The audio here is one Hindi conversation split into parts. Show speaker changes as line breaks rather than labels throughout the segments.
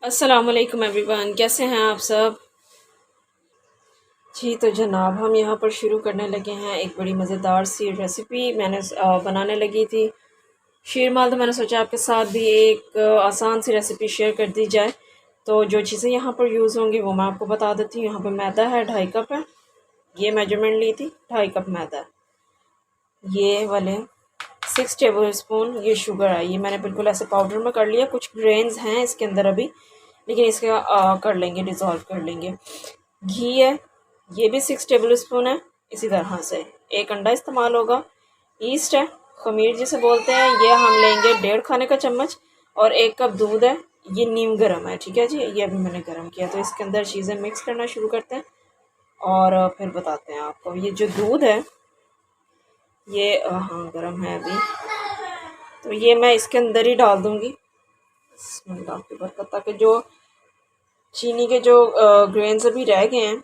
अस्सलामुअलैकुम एवरीवन, कैसे हैं आप सब। जी तो जनाब, हम यहाँ पर शुरू करने लगे हैं एक बड़ी मज़ेदार सी रेसिपी। मैंने बनाने लगी थी शीर माल, तो मैंने सोचा आपके साथ भी एक आसान सी रेसिपी शेयर कर दी जाए। तो जो चीज़ें यहाँ पर यूज़ होंगी वो मैं आपको बता देती हूँ। यहाँ पर मैदा है, 2.5 कप है। ये मेजरमेंट ली थी, 2.5 कप मैदा। ये वाले 6 टेबल स्पून ये शुगर है। ये मैंने बिल्कुल ऐसे पाउडर में कर लिया। कुछ ग्रेन्स हैं इसके अंदर अभी, लेकिन इसके कर लेंगे, डिज़ोल्व कर लेंगे। घी है, ये भी 6 टेबल स्पून है। इसी तरह से एक अंडा इस्तेमाल होगा। ईस्ट है, खमीर जिसे बोलते हैं, ये हम लेंगे 1.5 खाने का चम्मच। और 1 कप दूध है, ये नीम गर्म है। ठीक है जी, ये अभी मैंने गर्म किया। तो इसके अंदर चीज़ें मिक्स करना शुरू करते हैं और फिर बताते हैं आपको। ये जो दूध है ये हाँ गर्म है अभी, तो ये मैं इसके अंदर ही डाल दूँगी। बिस्मिल्लाह की बरकत, ताकि जो चीनी के जो ग्रेन्स अभी रह गए हैं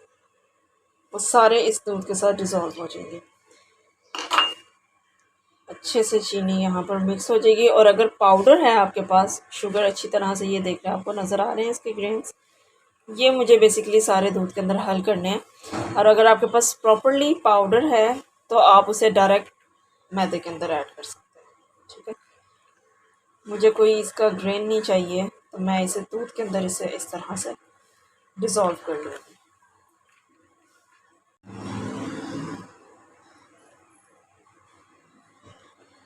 वो सारे इस दूध के साथ डिज़ोल्व हो जाएंगे। अच्छे से चीनी यहाँ पर मिक्स हो जाएगी। और अगर पाउडर है आपके पास, शुगर अच्छी तरह से, ये देख रहे हैं आपको नज़र आ रहे हैं इसके ग्रेन्स, ये मुझे बेसिकली सारे दूध के अंदर हल करने हैं। और अगर आपके पास प्रॉपरली पाउडर है तो आप उसे डायरेक्ट मैदे के अंदर ऐड कर सकते हैं। ठीक है, मुझे कोई इसका ग्रेन नहीं चाहिए, तो मैं इसे दूध के अंदर इसे इस तरह से डिज़ोल्व कर लूँगी।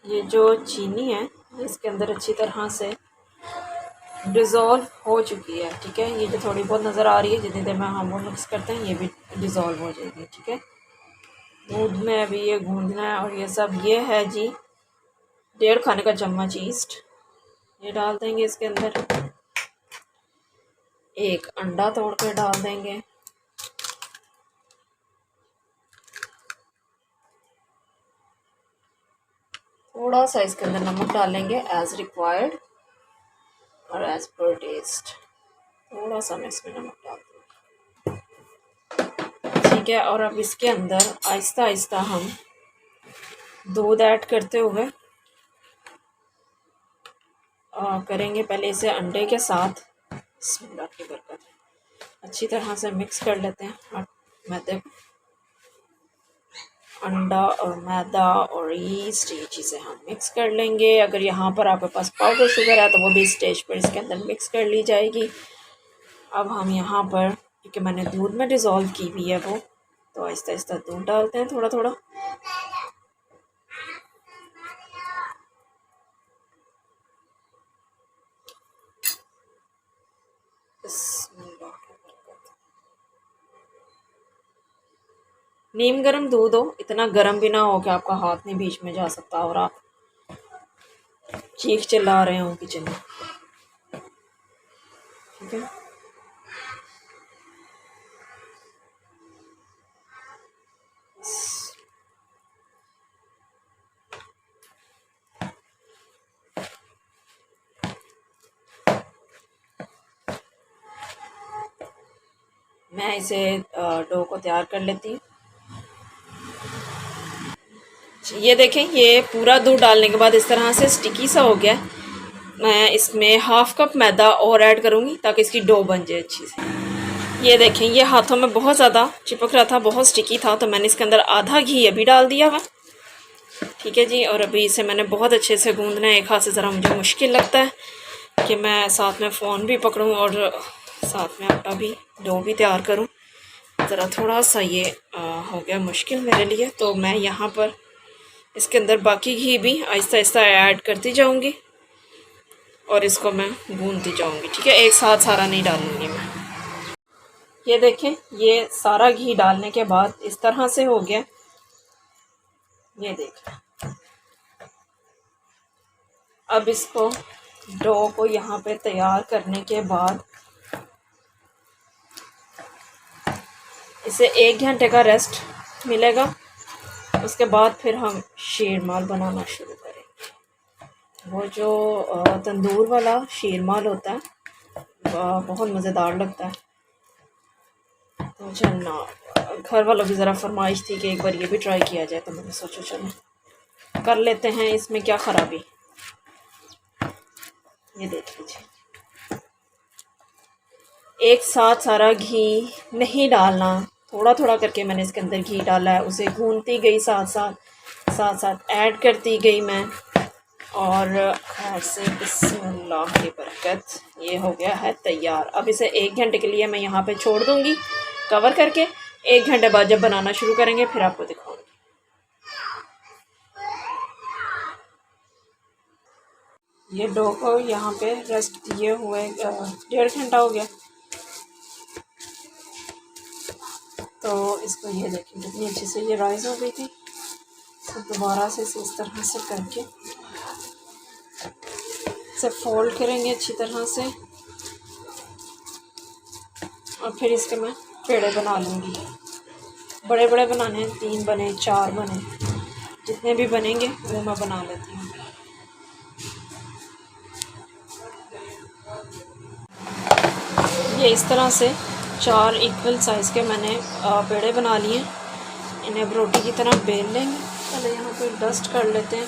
ये जो चीनी है इसके अंदर अच्छी तरह से डिज़ोल्व हो चुकी है। ठीक है, ये जो थोड़ी बहुत नज़र आ रही है, जितनी देर में हम वो मिक्स करते हैं ये भी डिज़ोल्व हो जाएगी। ठीक है, दूध में अभी ये गूंदना है। और ये सब ये है जी 1.5 खाने का चम्मच ईस्ट, ये डाल देंगे इसके अंदर। एक अंडा तोड़ कर डाल देंगे। थोड़ा सा इसके अंदर नमक डालेंगे एज रिक्वायर्ड और एज पर टेस्ट। थोड़ा सा मैं इसमें नमक डाल दूँगी। ठीक है, और अब इसके अंदर आहिस्ता आहिस्ता हम दूध ऐड करते हुए करेंगे। पहले इसे अंडे के साथ, बिस्मिल्लाह की बरकत, अच्छी तरह से मिक्स कर लेते हैं। मैदे, अंडा और मैदा और ईस्ट, ये चीज़ें हम मिक्स कर लेंगे। अगर यहाँ पर आपके पास पाउडर शुगर है तो वो भी स्टेज पर इसके अंदर मिक्स कर ली जाएगी। अब हम यहाँ पर, क्योंकि मैंने दूध में डिज़ोल्व की हुई है वो, तो आहिस्ता आहिस्ता दूध डालते हैं थोड़ा थोड़ा। नीम गर्म दूध हो, इतना गर्म भी ना हो कि आपका हाथ नहीं बीच में जा सकता और आप चीख चिल्ला रहे हो किचन में। ठीक है, मैं इसे डो को तैयार कर लेती हूँ। ये देखें, ये पूरा दूध डालने के बाद इस तरह से स्टिकी सा हो गया। मैं इसमें 1/2 कप मैदा और ऐड करूँगी ताकि इसकी डो बन जाए अच्छी से। ये देखें, ये हाथों में बहुत ज़्यादा चिपक रहा था, बहुत स्टिकी था, तो मैंने इसके अंदर आधा घी अभी डाल दिया हुआ। ठीक है जी, और अभी इसे मैंने बहुत अच्छे से गूंदना है। एक हाथ से ज़रा मुझे मुश्किल लगता है कि मैं साथ में फ़ोन भी पकड़ूं और साथ में आटा भी, डो भी तैयार करूं। ज़रा थोड़ा सा ये हो गया मुश्किल मेरे लिए। तो मैं यहाँ पर इसके अंदर बाकी घी भी आहिस्ता आहिस्ता ऐड करती जाऊँगी और इसको मैं गूंदती जाऊँगी। ठीक है, एक साथ सारा नहीं डालूँगी मैं। ये देखें, ये सारा घी डालने के बाद इस तरह से हो गया। ये देखें, अब इसको, डो को यहाँ पे तैयार करने के बाद इसे 1 घंटे का रेस्ट मिलेगा। उसके बाद फिर हम शीरमाल बनाना शुरू करेंगे। वो जो तंदूर वाला शीरमाल होता है बहुत मज़ेदार लगता है। तो चलना, घर वालों की ज़रा फरमाइश थी कि एक बार ये भी ट्राई किया जाए, तो मैंने सोचा चलो कर लेते हैं, इसमें क्या ख़राबी। ये देख लीजिए, एक साथ सारा घी नहीं डालना, थोड़ा थोड़ा करके मैंने इसके अंदर घी डाला है। उसे भूनती गई, साथ साथ ऐड करती गई मैं। और खैर से बिस्मिल्लाह की बरकत, ये हो गया है तैयार। अब इसे 1 घंटे के लिए मैं यहाँ पे छोड़ दूँगी कवर करके। 1 घंटे बाद जब बनाना शुरू करेंगे फिर आपको दिखाऊंगी। ये डो को यहाँ पे रेस्ट दिए हुए 1.5 घंटा हो गया। तो इसको ये देखिए कितनी अच्छे से ये राइस हो गई थी। तो दोबारा से इसे इस तरह से करके इसे फोल्ड करेंगे अच्छी तरह से, और फिर इसके मैं पेड़े बना लूँगी। बड़े बड़े बनाने हैं, 3 बने 4 बने, जितने भी बनेंगे वो मैं बना लेती हूँ। ये इस तरह से 4 इक्वल साइज़ के मैंने पेड़े बना लिए। इन्हें अब रोटी की तरह बेल लेंगे। पहले यहाँ पे डस्ट कर लेते हैं।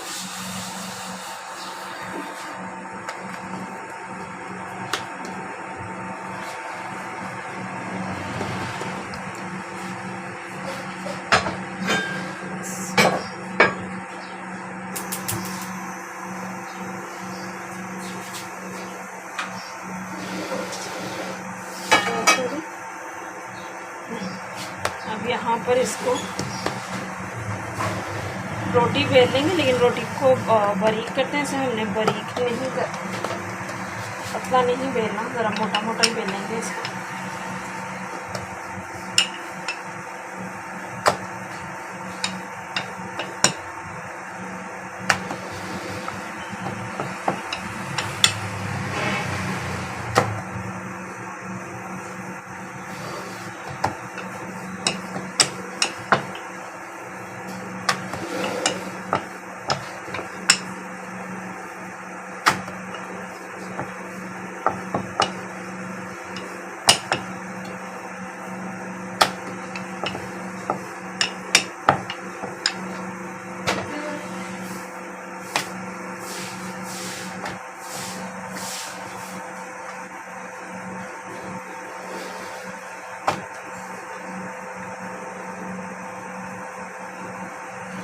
अब यहाँ पर इसको रोटी बेल लेंगे, लेकिन रोटी को बारीक करते हैं। इसे हमने बारीक नहीं कर, पतला नहीं बेलना, ज़रा मोटा मोटा ही बेलेंगे इसको।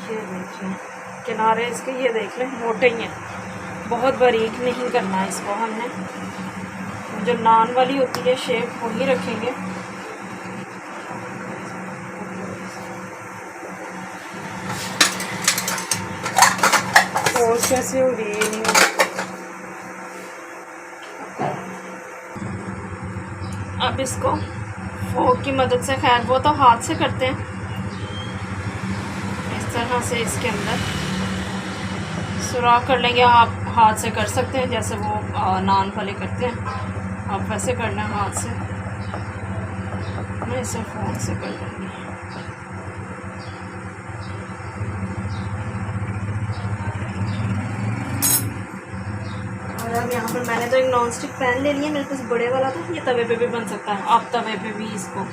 ये देखिए किनारे इसके, ये देख लें मोटे ही हैं, बहुत बारीक नहीं करना है इसको हमने। जो नान वाली होती है शेप वही रखेंगे। और कैसे हो रही है नहीं। अब इसको फोक की मदद से, खैर वो तो हाथ से करते हैं, इस तरह से इसके अंदर सुराख कर लेंगे। आप हाथ से कर सकते हैं जैसे वो नान वाले करते हैं, आप वैसे करना है हाथ से। मैं इसे फोक से कर लूँगी। और अब यहाँ पर मैंने तो एक नॉन स्टिक पैन ले लिया, मेरे पास बड़े वाला था। ये तवे पे भी बन सकता है, आप तवे पे भी इसको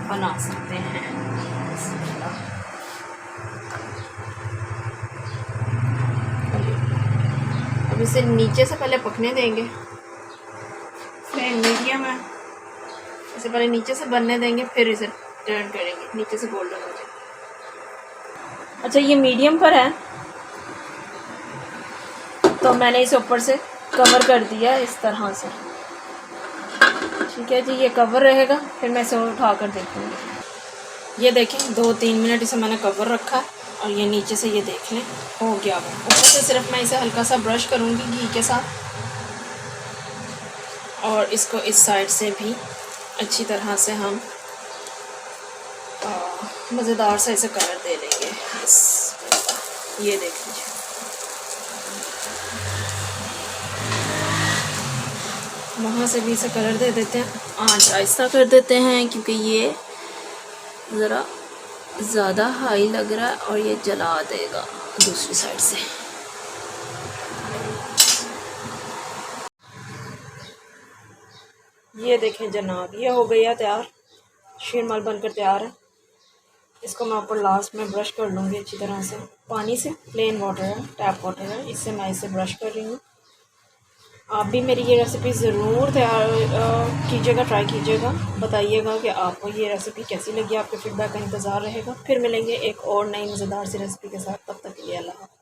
बना सकते हैं। अब इसे नीचे से पहले पकने देंगे, फ्लेम मीडियम है। इसे पहले नीचे से बनने देंगे, फिर इसे टर्न करेंगे नीचे से गोल्डन हो जाए। अच्छा ये मीडियम पर है तो मैंने इसे ऊपर से कवर कर दिया इस तरह से। ठीक है जी, ये कवर रहेगा, फिर मैं इसे उठा कर देखूँगी। ये देखें 2-3 मिनट इसे मैंने कवर रखा और ये नीचे से ये देख लें हो गया वो। ऊपर से सिर्फ मैं इसे हल्का सा ब्रश करूँगी घी के साथ, और इसको इस साइड से भी अच्छी तरह से हम मज़ेदार सा इसे कलर दे लेंगे। ये देख लीजिए, वहाँ से भी इसे कलर दे देते हैं। आँच आहिस्ता कर देते हैं क्योंकि ये ज़रा ज़्यादा हाई लग रहा है और ये जला देगा दूसरी साइड से। ये देखें जनाब, ये हो गया तैयार, शीरमाल बनकर तैयार है। इसको मैं ऊपर लास्ट में ब्रश कर लूँगी अच्छी तरह से, पानी से, प्लेन वाटर है, टैप वाटर है, इससे मैं इसे ब्रश कर रही हूँ। आप भी मेरी ये रेसिपी ज़रूर कीजिएगा, ट्राई कीजिएगा, बताइएगा कि आपको ये रेसिपी कैसी लगी। आपके फीडबैक का इंतज़ार रहेगा। फिर मिलेंगे एक और नई मज़ेदार सी रेसिपी के साथ। तब तक के लिए अल्लाह हाफ़िज़।